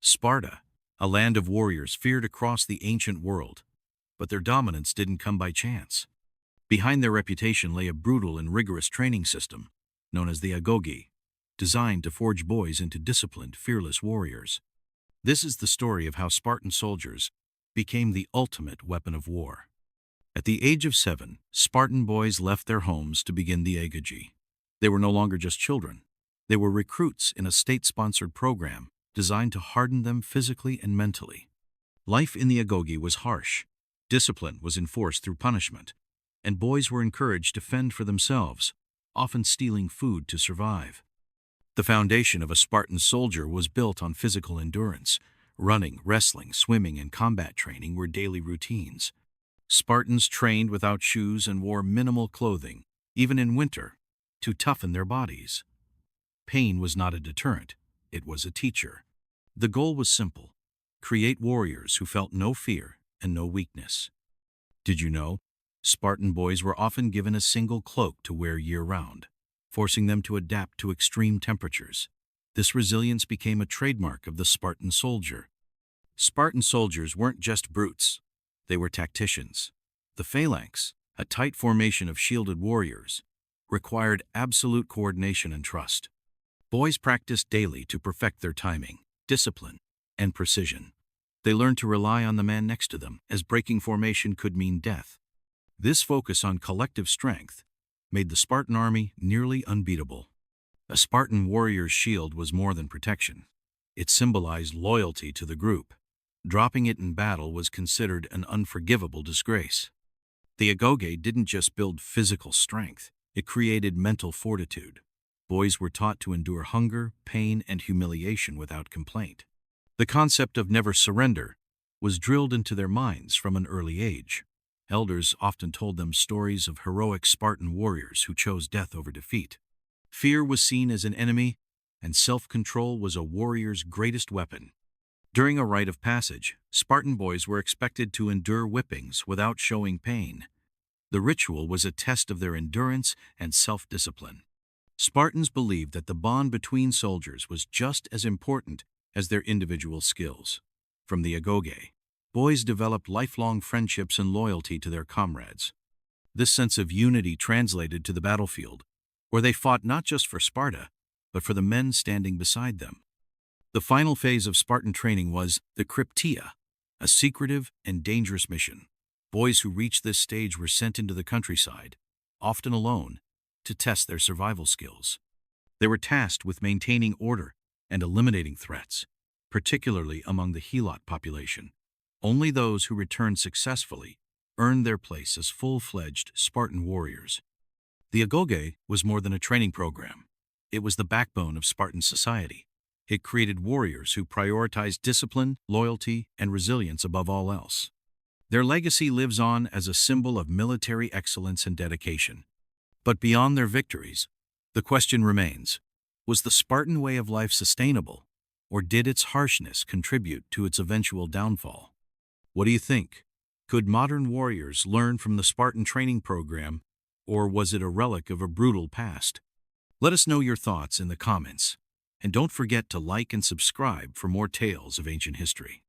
Sparta, a land of warriors feared across the ancient world, but their dominance didn't come by chance. Behind their reputation lay a brutal and rigorous training system, known as the agogē, designed to forge boys into disciplined, fearless warriors. This is the story of how Spartan soldiers became the ultimate weapon of war. At the age of 7, Spartan boys left their homes to begin the agogē. They were no longer just children. They were recruits in a state-sponsored program designed to harden them physically and mentally. Life in the agogē was harsh. Discipline was enforced through punishment, and boys were encouraged to fend for themselves, often stealing food to survive. The foundation of a Spartan soldier was built on physical endurance. Running, wrestling, swimming, and combat training were daily routines. Spartans trained without shoes and wore minimal clothing, even in winter, to toughen their bodies. Pain was not a deterrent, it was a teacher. The goal was simple: create warriors who felt no fear and no weakness. Did you know? Spartan boys were often given a single cloak to wear year-round, forcing them to adapt to extreme temperatures. This resilience became a trademark of the Spartan soldier. Spartan soldiers weren't just brutes, they were tacticians. The phalanx, a tight formation of shielded warriors, required absolute coordination and trust. Boys practiced daily to perfect their timing, discipline, and precision. They learned to rely on the man next to them, as breaking formation could mean death. This focus on collective strength made the Spartan army nearly unbeatable. A Spartan warrior's shield was more than protection. It symbolized loyalty to the group. Dropping it in battle was considered an unforgivable disgrace. The agogē didn't just build physical strength, it created mental fortitude. Boys were taught to endure hunger, pain, and humiliation without complaint. The concept of never surrender was drilled into their minds from an early age. Elders often told them stories of heroic Spartan warriors who chose death over defeat. Fear was seen as an enemy, and self-control was a warrior's greatest weapon. During a rite of passage, Spartan boys were expected to endure whippings without showing pain. The ritual was a test of their endurance and self-discipline. Spartans believed that the bond between soldiers was just as important as their individual skills. From the agogē, boys developed lifelong friendships and loyalty to their comrades. This sense of unity translated to the battlefield, where they fought not just for Sparta, but for the men standing beside them. The final phase of Spartan training was the krypteia, a secretive and dangerous mission. Boys who reached this stage were sent into the countryside, often alone, to test their survival skills. They were tasked with maintaining order and eliminating threats, particularly among the helot population. Only those who returned successfully earned their place as full-fledged Spartan warriors. The agogē was more than a training program. It was the backbone of Spartan society. It created warriors who prioritized discipline, loyalty, and resilience above all else. Their legacy lives on as a symbol of military excellence and dedication. But beyond their victories, the question remains: was the Spartan way of life sustainable, or did its harshness contribute to its eventual downfall? What do you think? Could modern warriors learn from the Spartan training program, or was it a relic of a brutal past? Let us know your thoughts in the comments, and don't forget to like and subscribe for more tales of ancient history.